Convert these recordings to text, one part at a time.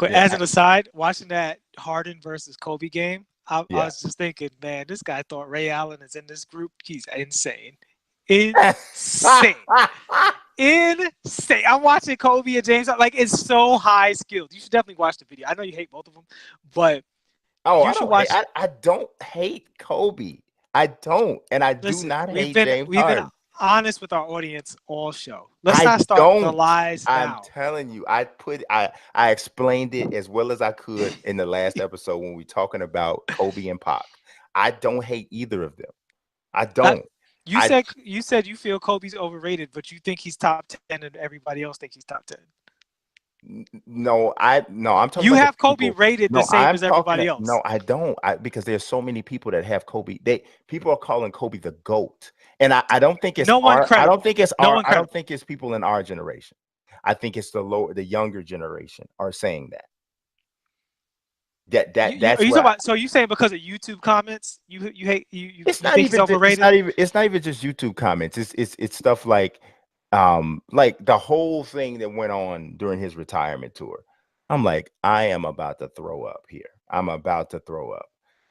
Yeah, As an aside, watching that Harden versus Kobe game, I yeah. was just thinking, man, this guy thought Ray Allen is in this group. He's insane. Insane. Insane. I'm watching Kobe and James. Like, it's so high skilled. You should definitely watch the video. I know you hate both of them, but Oh, you I should don't hate. watch. I don't hate Kobe. I don't, and I do Listen, not we've hate been James we've been Harden. honest with our audience all show. Let's I not start the don't. lies I'm now. telling you, I explained it as well as I could in the last episode when we talking about Kobe and Pac. I don't hate either of them. I Uh, don't. you I said you said you feel Kobe's overrated, but you think he's top 10, and everybody else thinks he's top 10. no, I'm talking You about the have Kobe people. rated the No, same I'm as talking. everybody else. No, I don't. Because there's so many people that have Kobe. People are calling Kobe the GOAT, and I don't think it's No one our. I don't credible. think it's No our. one I don't credible. think it's people in our generation. I think it's the younger generation are saying that. Are That's you what talking about? So you saying because of YouTube comments, you hate it's you not think he's even overrated? it's not even just YouTube comments. It's stuff like the whole thing that went on during his retirement tour. I'm like, I am about to throw up here. I'm about to throw up.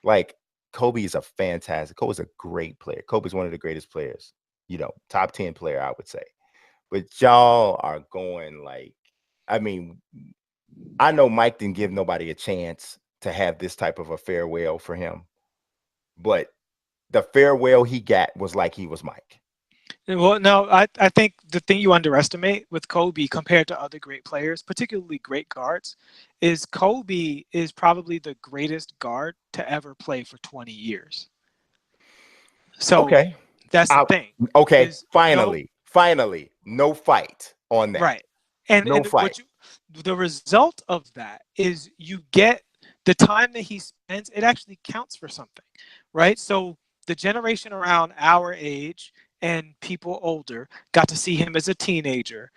Like Kobe is a fantastic. Kobe's a great player. Kobe's one of the greatest players, top 10 player, I would say. But y'all are going like, I mean, I know Mike didn't give nobody a chance to have this type of a farewell for him, but the farewell he got was like he was Mike. Well, no, I think the thing you underestimate with Kobe compared to other great players, particularly great guards, is Kobe is probably the greatest guard to ever play for 20 years. So Okay. that's the Uh, thing. okay. Is no Finally, no fight on that. right. And No fight. the result of that is you get the time that he spends, it actually counts for something, right? So the generation around our age and people older got to see him as a teenager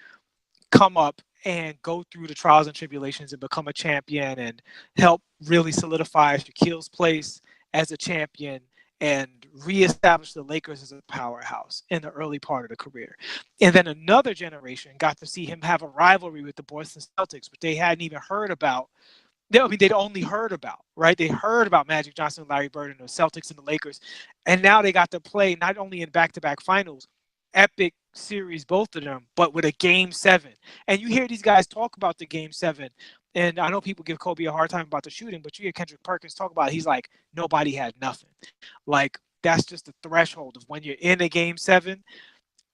come up and go through the trials and tribulations and become a champion and help really solidify Shaquille's place as a champion and reestablish the Lakers as a powerhouse in the early part of the career. And then another generation got to see him have a rivalry with the Boston Celtics, which they hadn't even heard about. I mean, they'd only heard about, right? They heard about Magic Johnson, Larry Bird, and the Celtics and the Lakers. And now they got to play not only in back-to-back finals, epic series, both of them, but with a game 7. And you hear these guys talk about the game 7. And I know people give Kobe a hard time about the shooting, but you hear Kendrick Perkins talk about it. He's like, nobody had nothing. Like, that's just the threshold of when you're in a game 7,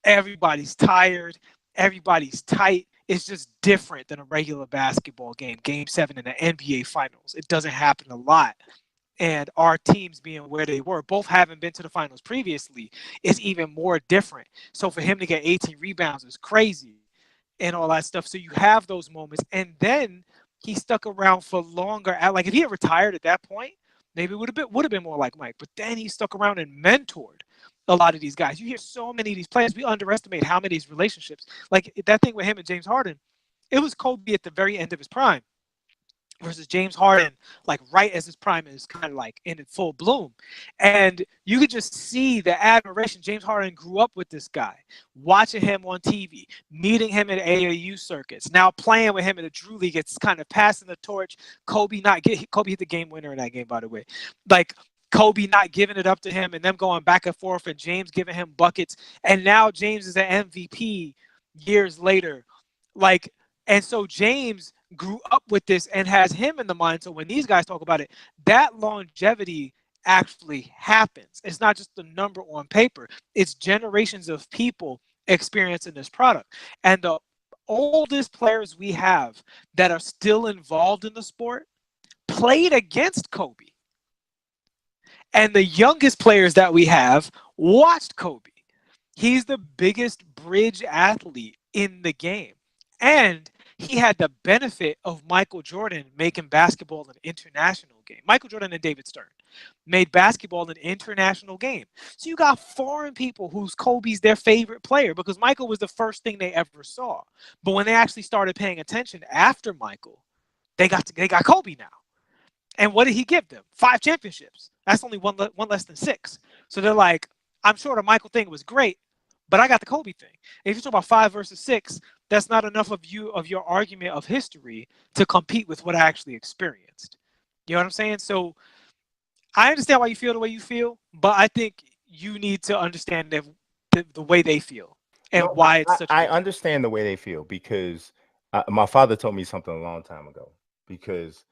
everybody's tired, everybody's tight. It's just different than a regular basketball game. Game 7 in the NBA Finals. It doesn't happen a lot. And our teams being where they were, both having been to the finals previously, is even more different. So for him to get 18 rebounds is crazy and all that stuff. So you have those moments. And then he stuck around for longer. Like if he had retired at that point, maybe it would have been more like Mike. But then he stuck around and mentored a lot of these guys. You hear so many of these players. We underestimate how many of these relationships. Like that thing with him and James Harden, it was Kobe at the very end of his prime versus James Harden, like right as his prime is kind of like in full bloom. And you could just see the admiration. James Harden grew up with this guy, watching him on TV, meeting him at AAU circuits, now playing with him in the Drew League. It's kind of passing the torch. Kobe hit the game winner in that game, by the way. Like Kobe not giving it up to him and them going back and forth and James giving him buckets. And now James is an MVP years later. Like, and so James grew up with this and has him in the mind. So when these guys talk about it, that longevity actually happens. It's not just the number on paper. It's generations of people experiencing this product. And the oldest players we have that are still involved in the sport played against Kobe. And the youngest players that we have watched Kobe. He's the biggest bridge athlete in the game. And he had the benefit of Michael Jordan making basketball an international game. Michael Jordan and David Stern made basketball an international game. So you got foreign people whose Kobe's their favorite player because Michael was the first thing they ever saw. But when they actually started paying attention after Michael, they got Kobe now. And what did he give them? 5 championships. That's only one less than 6. So they're like, I'm sure the Michael thing was great, But I got the Kobe thing. If you talk about 5 versus 6, that's not enough of your argument of history to compete with what I actually experienced. You know what I'm saying? So I understand why you feel the way you feel, but I think you need to understand the way they feel and No, why it's such a I big difference. understand the way they feel because my father told me something a long time ago because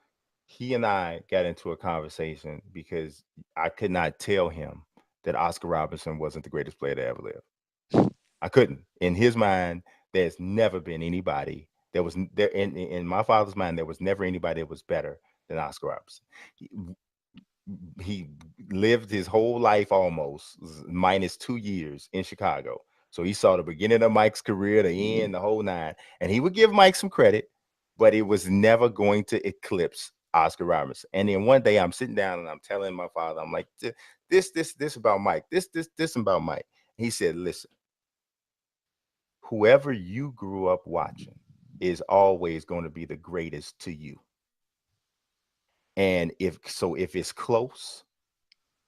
he and I got into a conversation because I could not tell him that Oscar Robertson wasn't the greatest player to ever live. I couldn't. In his mind, there's never been anybody that was there in my father's mind. There was never anybody that was better than Oscar Robertson. He, he lived his whole life almost minus 2 years in Chicago. So he saw the beginning of Mike's career, the end, the whole nine. And he would give Mike some credit, but it was never going to eclipse Oscar Robertson. And then one day I'm sitting down and I'm telling my father, I'm like, this about Mike, this about Mike. He said, listen, whoever you grew up watching is always going to be the greatest to you. And if it's close,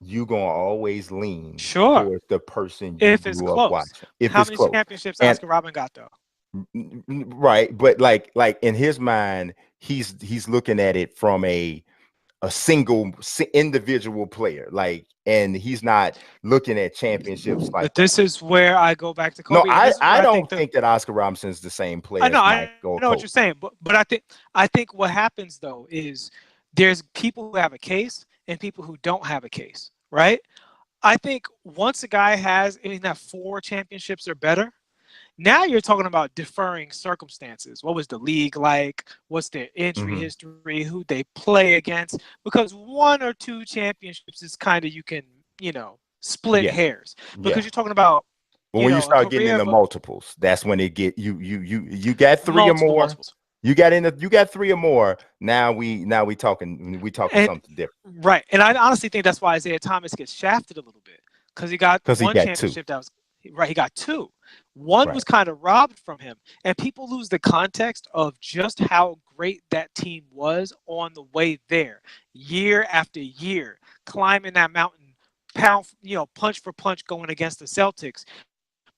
you're gonna always lean Sure, towards the person you if it's grew up close. watching. If How it's many close. championships And Oscar Robin got though? right, but like in his mind, he's looking at it from a single individual player, like, and he's not looking at championships like But that. this is where I go back to No, Kobe, and this is where I I think don't think that Oscar Robinson's the same player as I Mike or know what you're Kobe. saying, but I think what happens though is there's people who have a case and people who don't have a case, right? I think once a guy has, I mean, that 4 championships or better, now you're talking about deferring circumstances. What was the league like? What's their injury Hmm. history? Who they play against? Because 1 or 2 championships is kind of, you can, split Yeah, hairs. Because yeah. you're talking about, But when you a start getting career into of multiples, that's when it get you got 3 or multiple more. multiples. You got 3 or more. Now we talking And something different right. And I honestly think that's why Isaiah Thomas gets shafted a little bit because he got because he one got 2. championship that was right. He got 2. One was Right. kind of robbed from him. And people lose the context of just how great that team was on the way there, year after year, climbing that mountain, pound, punch for punch going against the Celtics,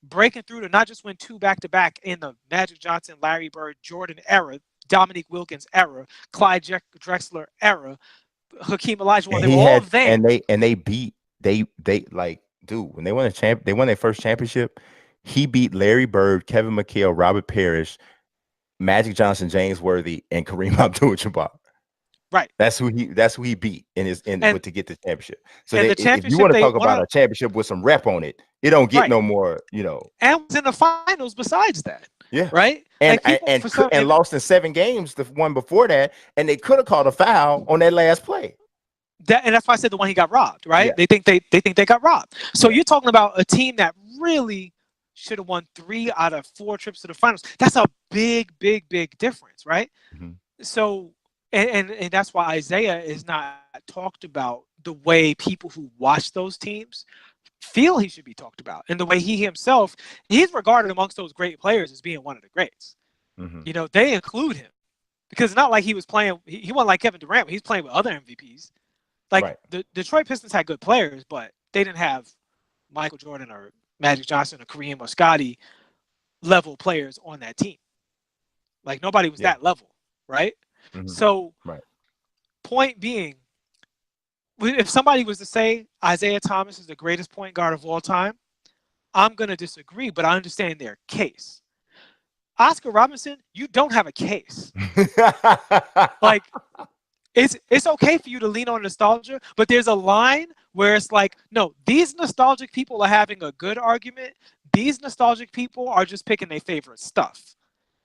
breaking through to not just win 2 back-to-back in the Magic Johnson, Larry Bird, Jordan era, Dominique Wilkins era, Clyde Drexler era, Hakeem Olajuwon. And They were he all had there. and they beat they like dude when they won their first championship. He beat Larry Bird, Kevin McHale, Robert Parrish, Magic Johnson, James Worthy, and Kareem Abdul-Jabbar. Right. That's who he beat And with to get the championship. So and the if you championship want to they talk won about a championship with some rep on it don't get right. no more, And was in the finals besides that. Yeah. Right? And Like people for some and lost in 7 games the one before that, and they could have called a foul on that last play. and that's why I said the one he got robbed, right? Yeah. They think they got robbed. So Yeah. you're talking about a team that really should have won 3 out of 4 trips to the finals. That's a big, big, big difference, right? Mm-hmm. So and that's why Isaiah is not talked about the way people who watch those teams feel he should be talked about, and the way he himself, he's regarded amongst those great players as being one of the greats. Mm-hmm. They include him because it's not like he was playing. He wasn't like Kevin Durant. He's playing with other MVPs. Like Right. the Detroit Pistons had good players, but they didn't have Michael Jordan or Magic Johnson or Kareem or Scotty level players on that team. Like nobody was Yeah. that level, right? Mm-hmm. So Right. point being, if somebody was to say Isaiah Thomas is the greatest point guard of all time, I'm going to disagree, but I understand their case. Oscar Robinson, you don't have a case. Like, it's okay for you to lean on nostalgia, but there's a line where it's like, no, these nostalgic people are having a good argument. These nostalgic people are just picking their favorite stuff.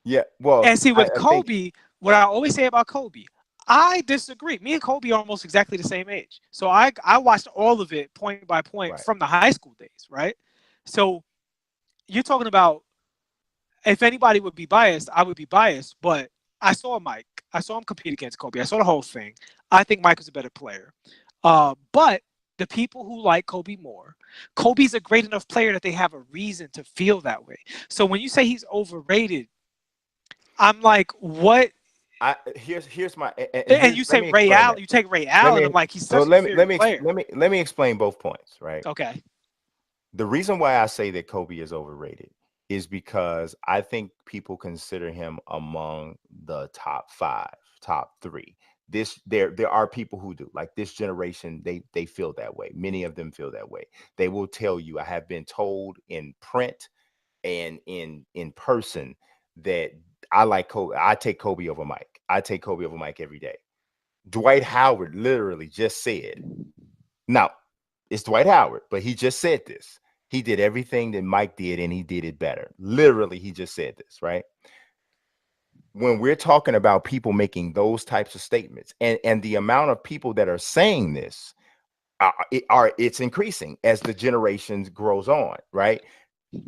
Yeah. Well, And see, I with think Kobe, what I always say about Kobe, I disagree. Me and Kobe are almost exactly the same age. So I watched all of it point by point right. from the high school days, right? So you're talking about, if anybody would be biased, I would be biased, but I saw Mike. I saw him compete against Kobe. I saw the whole thing. I think Mike was a better player. But the people who like Kobe more, Kobe's a great enough player that they have a reason to feel that way. So when you say he's overrated, I'm like, what? Here's my And you let say me Ray explain Allen, that. you take Ray Let Allen. me I'm like, he's so such an inferior player. let me explain both points, right? Okay. The reason why I say that Kobe is overrated is because I think people consider him among the top 5, top 3. There are people who do. Like this generation, they feel that way. Many of them feel that way. They will tell you, I have been told in print and in person that I like Kobe. I take Kobe over Mike. I take Kobe over Mike every day. Dwight Howard literally just said, now it's Dwight Howard, but he just said this. He did everything that Mike did and he did it better. Literally, he just said this, right? When we're talking about people making those types of statements and the amount of people that are saying this, it's increasing as the generations grows on, right?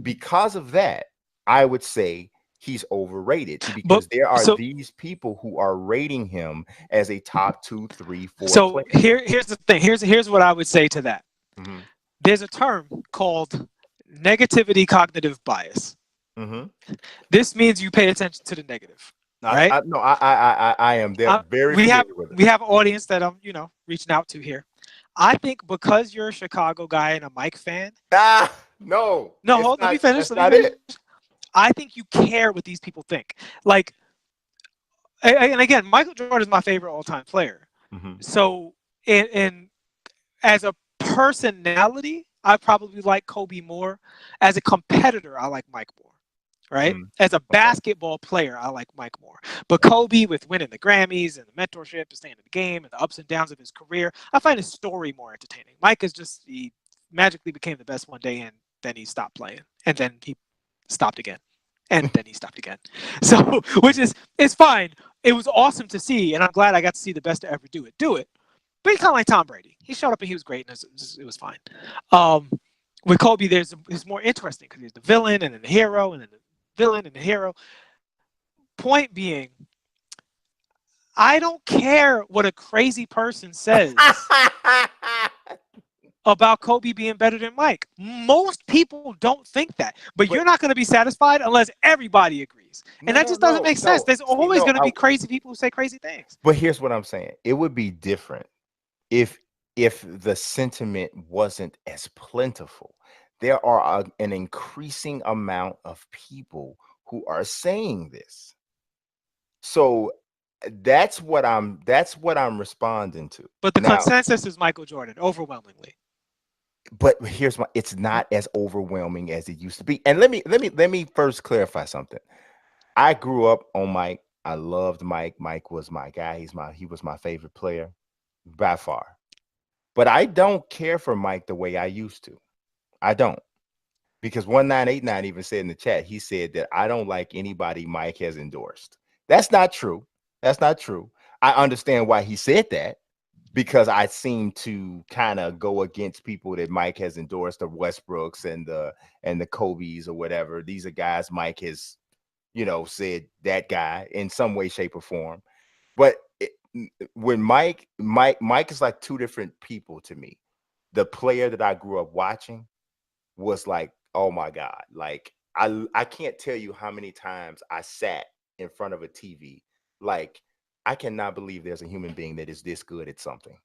Because of that, I would say he's overrated because there are these people who are rating him as a top 2, 3, 4 so player. here's the thing. Here's what I would say to that. Mm-hmm. There's a term called negativity cognitive bias. Mm-hmm. This means you pay attention to the negative, right? I am there very we familiar have with it. we have an audience that I'm reaching out to here. I think because you're a Chicago guy and a Mike fan. No, let me finish. I think you care what these people think. Like, and again, Michael Jordan is my favorite all-time player. Mm-hmm. So, and as a personality, I probably like Kobe more. As a competitor, I like Mike more. Right? As a basketball player, I like Mike more. But Kobe, with winning the Grammys and the mentorship and staying in the game and the ups and downs of his career, I find his story more entertaining. Mike is just, he magically became the best one day and then he stopped playing. And then he stopped again. And then he stopped again. So, which is, it's fine. It was awesome to see. And I'm glad I got to see the best to ever do it. But he's kind of like Tom Brady. He showed up and he was great and it was fine. With Kobe, it's more interesting because he's the villain and then the hero and then the villain and the hero. Point being, I don't care what a crazy person says about Kobe being better than Mike. Most people don't think that, but you're not going to be satisfied unless everybody agrees, and that just doesn't make sense. There's always going to be crazy people who say crazy things. But here's what I'm saying: it would be different if the sentiment wasn't as plentiful. There are an increasing amount of people who are saying this. So that's what I'm responding to. But the consensus is Michael Jordan overwhelmingly. But it's not as overwhelming as it used to be. And let me first clarify something. I grew up on Mike. I loved Mike. Mike was my guy. He was my favorite player by far. But I don't care for Mike the way I used to. I don't. Because 1989 even said in the chat, he said that I don't like anybody Mike has endorsed. That's not true. That's not true. I understand why he said that, because I seem to kind of go against people that Mike has endorsed, the Westbrooks and the Kobe's or whatever. These are guys Mike has, said that guy in some way, shape, or form. But when Mike is like two different people to me. The player that I grew up watching was like, oh my God, like I can't tell you how many times I sat in front of a TV. Like, I cannot believe there's a human being that is this good at something.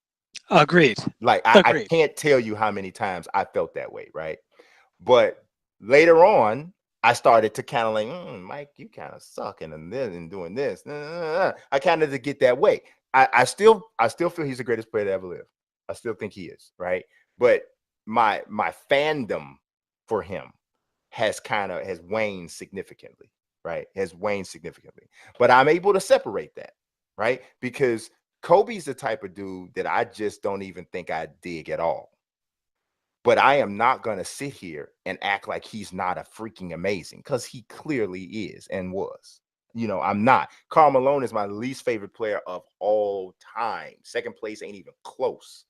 Agreed. Like, I can't tell you how many times I felt that way, right? But later on, I started to kind of like, Mike, you kind of suck and doing this. I kind of get that way. I still feel he's the greatest player to ever live. I still think he is, right? But my fandom for him has waned significantly, right? Has waned significantly. But I'm able to separate that, right? Because Kobe's the type of dude that I just don't even think I dig at all. But I am not going to sit here and act like he's not a freaking amazing, because he clearly is and was. I'm not. Karl Malone is my least favorite player of all time. Second place ain't even close.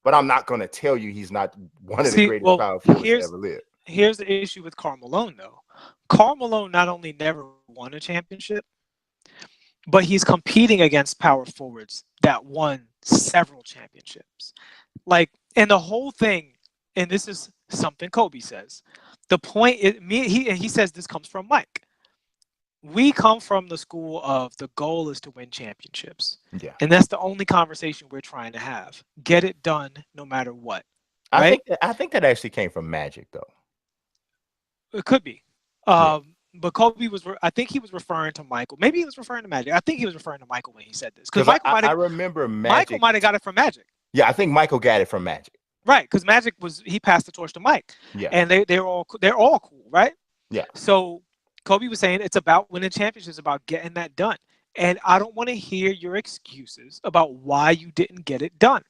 But I'm not going to tell you he's not one of the greatest power forwards to ever live. Here's the issue with Karl Malone, though. Karl Malone not only never won a championship, but he's competing against power forwards that won several championships. Like, and the whole thing, and this is something Kobe says, the point is, he says this comes from Mike. We come from the school of the goal is to win championships. Yeah. And that's the only conversation we're trying to have. Get it done no matter what. right? I think that actually came from Magic though. It could be. Yeah, But Kobe was, I think he was referring to Michael. Maybe he was referring to Magic. I think he was referring to Michael when he said this, because because I remember Michael Magic. might have got it from Magic. Yeah, I think Michael got it from Magic. Right, because Magic he passed the torch to Mike, Yeah, and they're all cool, right? yeah. So Kobe was saying it's about winning championships, about getting that done, and I don't want to hear your excuses about why you didn't get it done.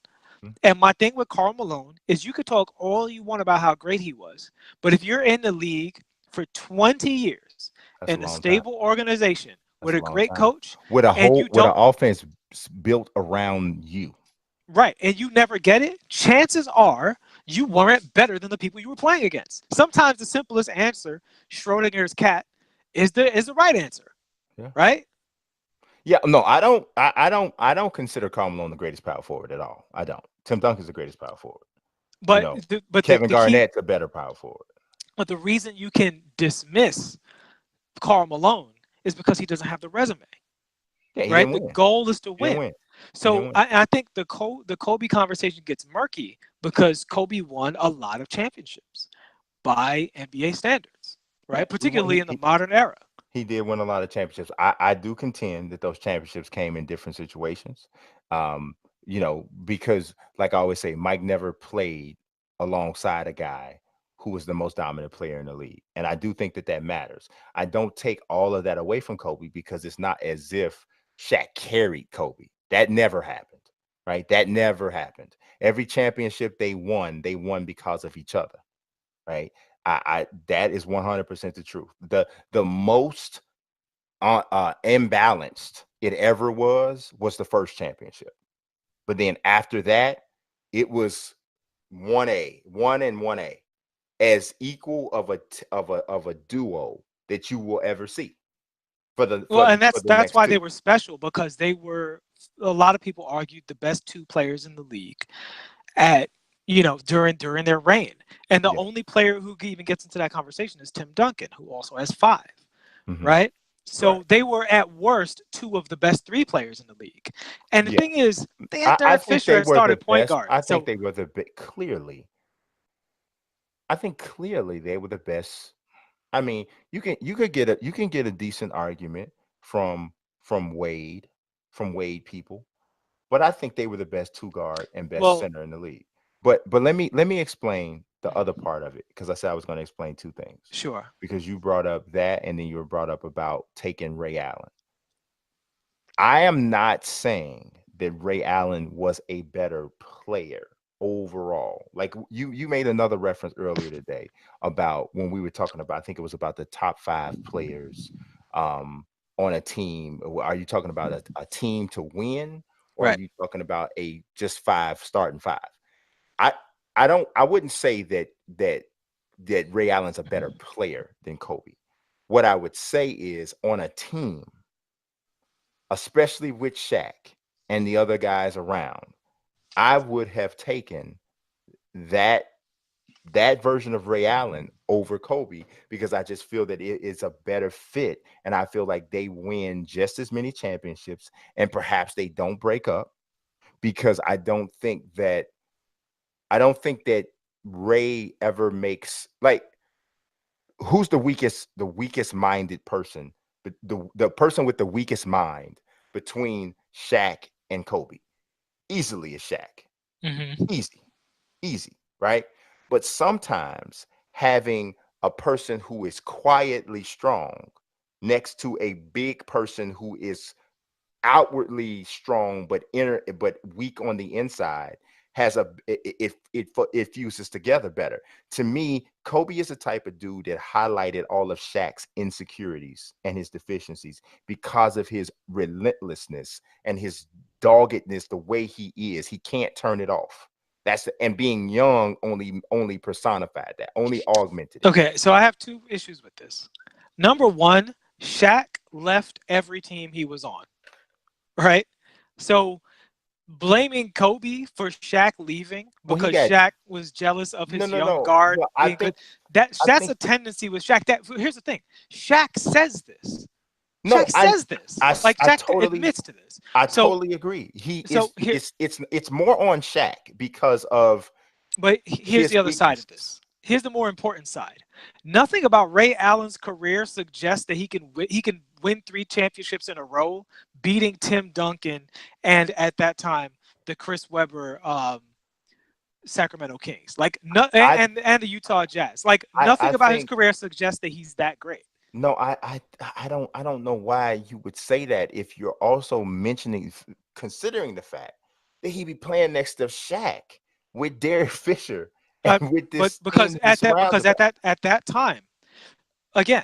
Mhm. And my thing with Karl Malone is you could talk all you want about how great he was, but if you're in the league for 20 years That's a in a long time. stable organization That's with a a long great time. coach, With a and whole you with an don't, offense built around you. right, and you never get it, chances are you weren't better than the people you were playing against. Sometimes the simplest answer, Schrodinger's cat, is the right answer, Yeah. right? Yeah, no, I don't consider Karl Malone the greatest power forward at all. I don't. Tim Duncan's the greatest power forward. You But know, Kevin the key, Garnett's a better power forward. but the reason you can dismiss Karl Malone is because he doesn't have the resume, Yeah, he right? didn't The win. goal is to He didn't win. win. He didn't So win. I think the Kobe conversation gets murky because Kobe won a lot of championships by NBA standards, Yeah, right? Particularly in the he modern era. he did win a lot of championships. I do contend that those championships came in different situations. Because like I always say, Mike never played alongside a guy who was the most dominant player in the league. And I do think that that matters. I don't take all of that away from Kobe because it's not as if Shaq carried Kobe. That never happened, right? That never happened. Every championship they won because of each other, right? I that is 100% the truth. The most imbalanced it ever was the first championship. But then after that, it was 1A, 1A, as equal of a duo that you will ever see for the Well, and for the that's next why they two. were special, because they were, a lot of people argued, the best two players in the league at during their reign. And the Yeah. only player who even gets into that conversation is Tim Duncan, who also has 5, Hmm. right? Right. So they were at worst 2 of the best 3 players in the league. And the Yeah. thing is, they had I Derek think Fisher they at were the started point best. guard. I think So they were the bit clearly. I think clearly they were the best. I mean, you can get a decent argument from from Wade, from Wade people, but I think they were the best two guard and best well, center in the league. But let me explain the other part of it because I said I was going to explain two things sure. because you brought up that and then you were brought up about taking Ray Allen. I am not saying that Ray Allen was a better player overall. Like you made another reference earlier today about when we were talking about, I think it was about the top 5 players on a team. Are you talking about a team to win, or are Right. you talking about a just 5 starting 5? I I wouldn't say that Ray Allen's a better player than Kobe. What I would say is on a team, especially with Shaq and the other guys around, I would have taken that that version of Ray Allen over Kobe because I just feel that it is a better fit, and I feel like they win just as many championships, and perhaps they don't break up because I don't think that Ray ever makes like who's the weakest minded person, but the person with the weakest mind between Shaq and Kobe easily is Shaq. Hmm. Easy, easy, right? But sometimes having a person who is quietly strong next to a big person who is outwardly strong but weak on the inside has it fuses together better. To me, Kobe is the type of dude that highlighted all of Shaq's insecurities and his deficiencies because of his relentlessness and his doggedness, the way he is. He can't turn it off. And being young only personified that, only augmented it. Okay, so I have 2 issues with this. Number 1, Shaq left every team he was on, right? So blaming Kobe for Shaq leaving Well, he because got Shaq was jealous of no, his no, young no. guard Well, being good. I That's think a tendency with Shaq. Here's the thing. Shaq says this. no, Shaq says this. Like I Shaq totally admits to this. I So totally agree. He so is here it's more on Shaq because of But here's his the other side of weaknesses. this. Here's the more important side. Nothing about Ray Allen's career suggests that he can win 3 championships in a row, beating Tim Duncan and at that time the Chris Webber Sacramento Kings. Like no, I and the Utah Jazz. Like I nothing about his think career suggests that he's that great. no, I don't know why you would say that if you're also mentioning considering the fact that he be playing next to Shaq with Derek Fisher and Uh, with but this because team he's surrounded by. at that time, again,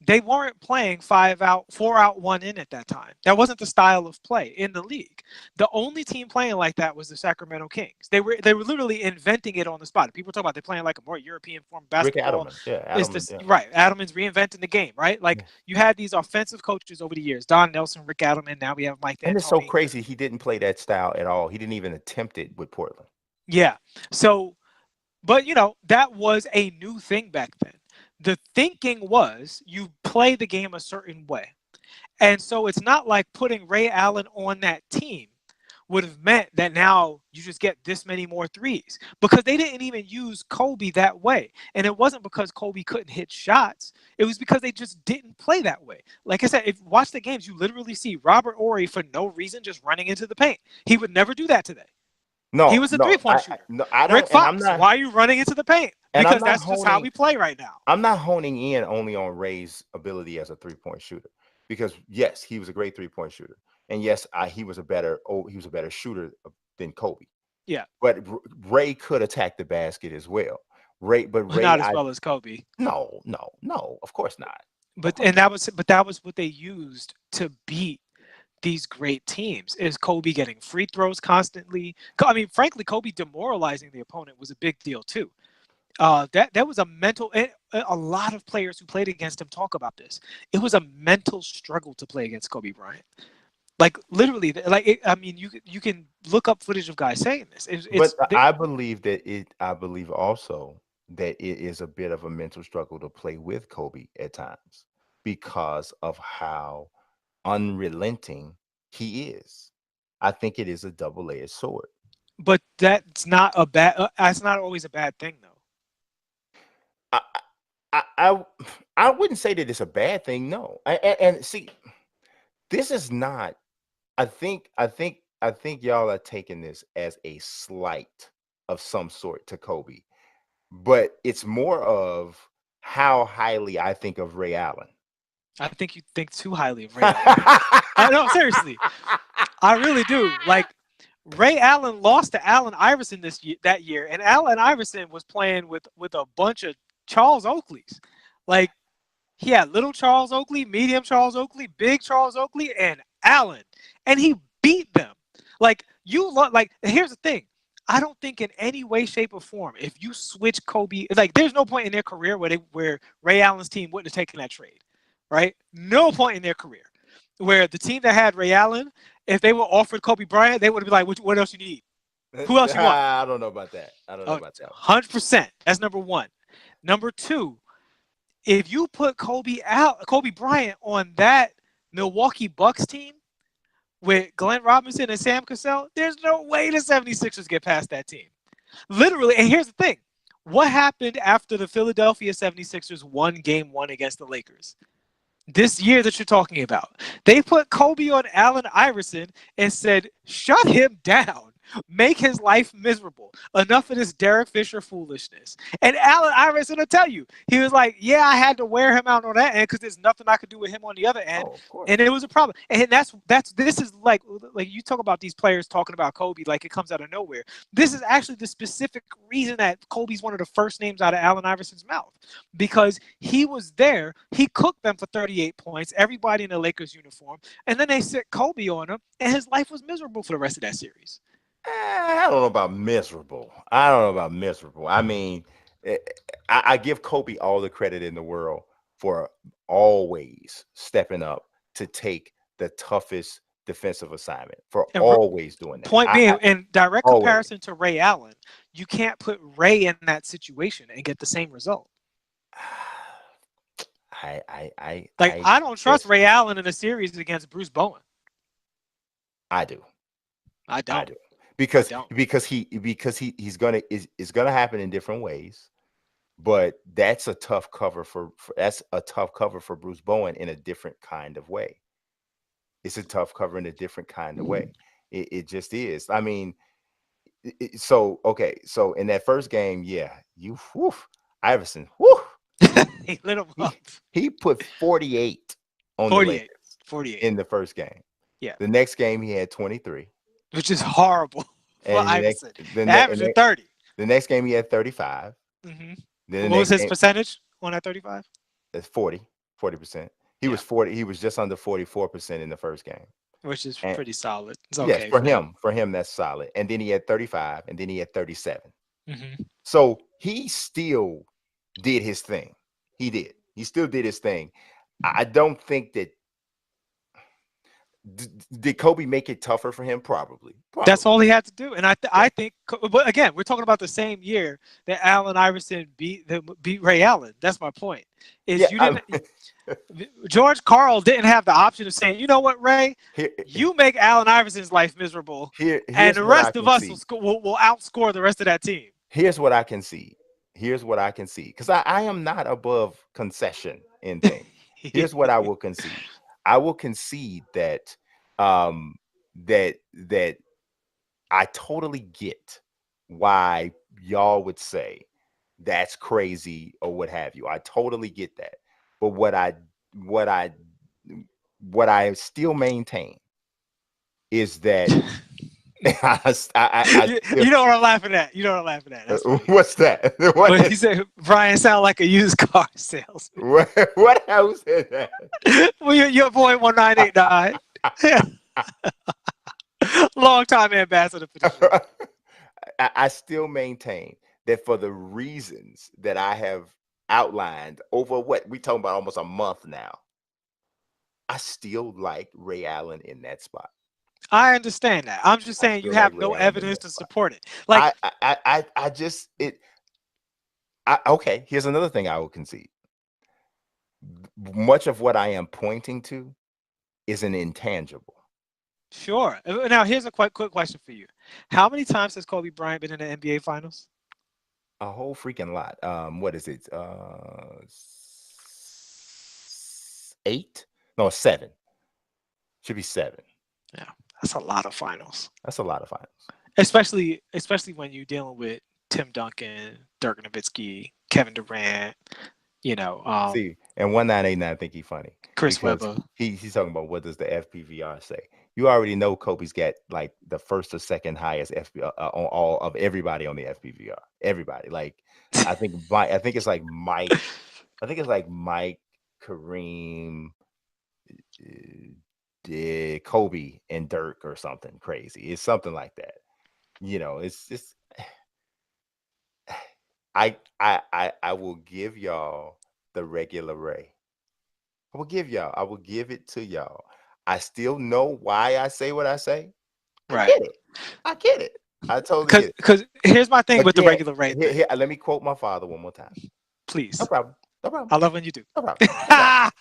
they weren't playing 5 out, 4 out, 1 in at that time. That wasn't the style of play in the league. The only team playing like that was the Sacramento Kings. They were literally inventing it on the spot. People talk about they're playing like a more European form of Rick basketball. Adelman. Yeah, Is Adelman, this yeah. right? Adelman's reinventing the game, right? Like Yeah. you had these offensive coaches over the years, Don Nelson, Rick Adelman. Now we have Mike And it's so D'Antoni. crazy he didn't play that style at all. He didn't even attempt it with Portland. Yeah. So, but that was a new thing back then. The thinking was you play the game a certain way. And so it's not like putting Ray Allen on that team would have meant that now you just get this many more threes because they didn't even use Kobe that way. And it wasn't because Kobe couldn't hit shots. It was because they just didn't play that way. Like I said, if you watch the games, you literally see Robert Horry for no reason just running into the paint. He would never do that today. He No, was a no, three-point shooter. no, I Rick don't, and I'm Fox, not, why are you running into the paint? and I'm Because not that's just how honing, we play right now. I'm not honing in only on Ray's ability as a 3-point shooter, because yes, he was a great 3-point shooter, and yes, he was a better shooter than Kobe. Yeah, But Ray could attack the basket as well. but not as well as Kobe. No, no, no, of course not. Of But course and not. that was what they used to beat these great teams is Kobe getting free throws constantly. I mean, frankly, Kobe demoralizing the opponent was a big deal too. That was a mental. A lot of players who played against him talk about this. It was a mental struggle to play against Kobe Bryant. Like literally, I mean, you can look up footage of guys saying this. But I believe I believe also that it is a bit of a mental struggle to play with Kobe at times because of how unrelenting he is. I think it is a double-edged sword. but that's not a bad. That's not always a bad thing, though. I I I, I wouldn't say that it's a bad thing. No, and see, this is not. I think y'all are taking this as a slight of some sort to Kobe, but it's more of how highly I think of Ray Allen. I think you think too highly of Ray Allen. No, seriously, I really do. Like Ray Allen lost to Allen Iverson that year, and Allen Iverson was playing with a bunch of Charles Oakleys. Like he had little Charles Oakley, medium Charles Oakley, big Charles Oakley, and Allen, and he beat them. Like here's the thing. I don't think in any way, shape, or form, if you switch Kobe, like there's no point in their career where Ray Allen's team wouldn't have taken that trade, right? No point in their career where the team that had Ray Allen, if they were offered Kobe Bryant, they would be like, what else you need? Who else you want? I don't know about that. I don't know Oh, about that. 100%. That's number one. Number two, if you put Kobe Bryant on that Milwaukee Bucks team with Glenn Robinson and Sam Cassell, there's no way the 76ers get past that team. Literally, and here's the thing. What happened after the Philadelphia 76ers won game 1 against the Lakers? This year that you're talking about. They put Kobe on Allen Iverson and said, shut him down. Make his life miserable. Enough of this Derek Fisher foolishness. And Allen Iverson will tell you, he was like, yeah, I had to wear him out on that end because there's nothing I could do with him on the other end. Oh, of course. And it was a problem. And this is like you talk about these players talking about Kobe like it comes out of nowhere. This is actually the specific reason that Kobe's one of the first names out of Allen Iverson's mouth because he was there. He cooked them for 38 points, everybody in the Lakers uniform, and then they set Kobe on him, and his life was miserable for the rest of that series. I don't know about miserable. I don't know about miserable. I mean, I give Kobe all the credit in the world for always stepping up to take the toughest defensive assignment, for And always doing that. Point being, in direct always. comparison to Ray Allen, you can't put Ray in that situation and get the same result. I don't trust Ray Allen in a series against Bruce Bowen. I do. I don't. I do. because don't. he's gonna it's gonna happen in different ways. But that's a tough cover for Bruce Bowen in a different kind of way. It's a tough cover in a different kind of way. It just is. I mean, so okay, so in that first game, yeah, Iverson, He lit him up. he put 48 on the 48. Lakers 48. in the first game. Yeah. The next game he had 23. Which is horrible for And Iverson. Averaging 30. the next game he had 35. Mm-hmm. Then What was his percentage on that 35? It's 40%. He was 40. He was just under 44% in the first game, which is and pretty solid. It's yes, okay for him. For him, that's solid. And then he had 35, and then he had 37. Mm-hmm. So he still did his thing. He did. He still did his thing. I don't think that. Did Kobe make it tougher for him? Probably. That's all he had to do. And I think, but again, we're talking about the same year that Allen Iverson beat Ray Allen. That's my point. George Karl didn't have the option of saying, you know what, Ray, you make Allen Iverson's life miserable, and the rest of us will outscore the rest of that team. Here's what I can see. Because I am not above concession in things. Here's what I will concede. I will concede that that I totally get why y'all would say that's crazy or what have you. I totally get that. But what I still maintain is that you know what I'm laughing at. That's what's that? When he said Brian sound like a used car salesman. What else is that? Well, your boy 1989. Long time ambassador for the show. I still maintain that for the reasons that I have outlined over what we talking about almost a month now, I still like Ray Allen in that spot. I understand that. I'm just saying you have no evidence to support it. Like okay, here's another thing I will concede. Much of what I am pointing to is an intangible. Sure. Now here's a quick question for you. How many times has Kobe Bryant been in the NBA Finals? A whole freaking lot. What is it? 8? No, 7. Should be 7. Yeah, that's a lot of finals. Especially when you're dealing with Tim Duncan, Dirk Nowitzki, Kevin Durant. See, and 1989, I think he's funny. Chris Webber. He's talking about what does the FPVR say? You already know Kobe's got like the first or second highest FPVR on all of everybody on the FPVR. Everybody, like I think it's like Mike. I think it's like Mike, Kareem, Kobe, and Dirk or something crazy. It's something like that. It's just. I will give y'all the regular Ray. I will give it to y'all. I still know why I say what I say. I get it. I totally get it. Because here's my thing with the regular Ray. Here, let me quote my father one more time. Please. No problem. I love when you do. No problem.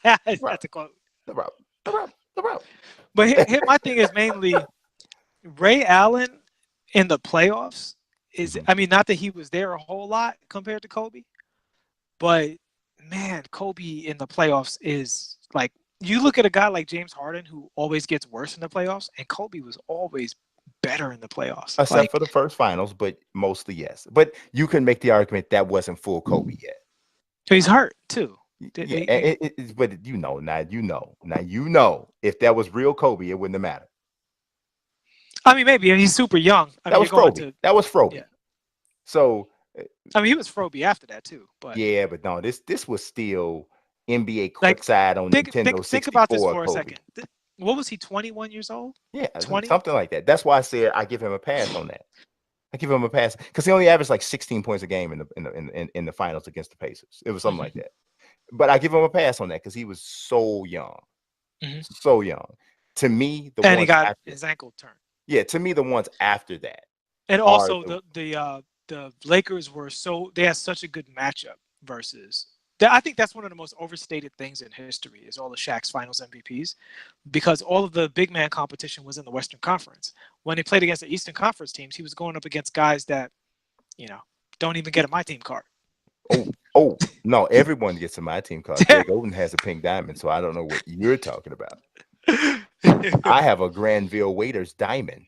That's a quote. No problem. But here my thing is mainly Ray Allen in the playoffs. I mean, not that he was there a whole lot compared to Kobe, but man, Kobe in the playoffs is like, you look at a guy like James Harden who always gets worse in the playoffs, and Kobe was always better in the playoffs. Except for the first finals, but mostly yes. But you can make the argument that wasn't full Kobe yet. He's hurt too. Yeah, but if that was real Kobe, it wouldn't have mattered. I mean, maybe he's super young. That was Froby. Yeah. So, I mean, he was Froby after that too. But yeah, but no, this was still NBA Quickside on Nintendo 64. Think about this for a second. What was he? 21 years old? Yeah, 20? Something like that. That's why I said I give him a pass on that. I give him a pass because he only averaged like 16 points a game in the finals against the Pacers. It was something like that. But I give him a pass on that because he was so young, so young. To me, and he got his ankle turned. Yeah, to me, the ones after that, and also the Lakers were they had such a good matchup versus I think that's one of the most overstated things in history is all of Shaq's Finals MVPs, because all of the big man competition was in the Western Conference. When he played against the Eastern Conference teams, he was going up against guys that, you know, don't even get a my team card. Oh, no, everyone gets a my team card. Greg Oden has a pink diamond, so I don't know what you're talking about. I have a Granville Waiters diamond.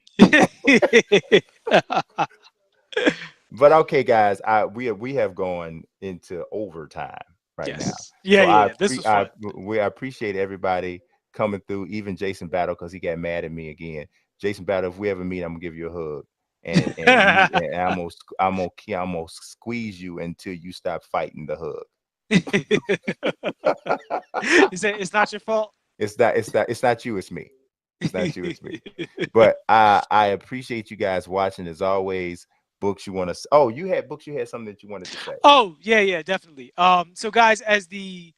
But okay, guys, we have gone into overtime right now. Yes. Yeah, So yeah, yeah. This was fun. I appreciate everybody coming through, even Jason Battle, because he got mad at me again. Jason Battle, if we ever meet, I'm gonna give you a hug. And I'm gonna squeeze you until you stop fighting the hug. You say it's not your fault. It's not you, it's me. It's not you, it's me. But I appreciate you guys watching as always. Books you want to? Oh, you had books. You had something that you wanted to say. Oh yeah, yeah, definitely. So guys, as the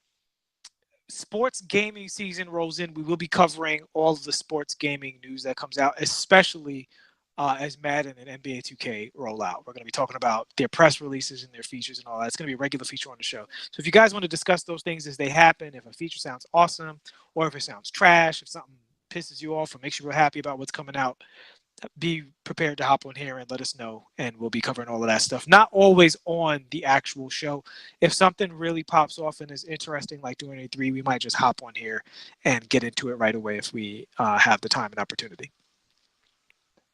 sports gaming season rolls in, we will be covering all of the sports gaming news that comes out, especially as Madden and NBA 2K roll out. We're going to be talking about their press releases and their features and all that. It's going to be a regular feature on the show. So if you guys want to discuss those things as they happen, if a feature sounds awesome or if it sounds trash, if something pisses you off or makes you real happy about what's coming out, be prepared to hop on here and let us know, and we'll be covering all of that stuff. Not always on the actual show. If something really pops off and is interesting, like doing A3, we might just hop on here and get into it right away if we have the time and opportunity.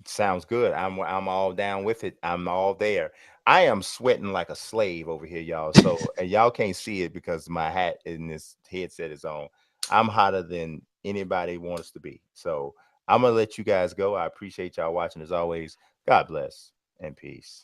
Sounds good. I'm all down with it. I'm all there. I am sweating like a slave over here, y'all. So and y'all can't see it because my hat and this headset is on. I'm hotter than anybody wants to be. So I'm gonna let you guys go. I appreciate y'all watching as always. God bless and peace.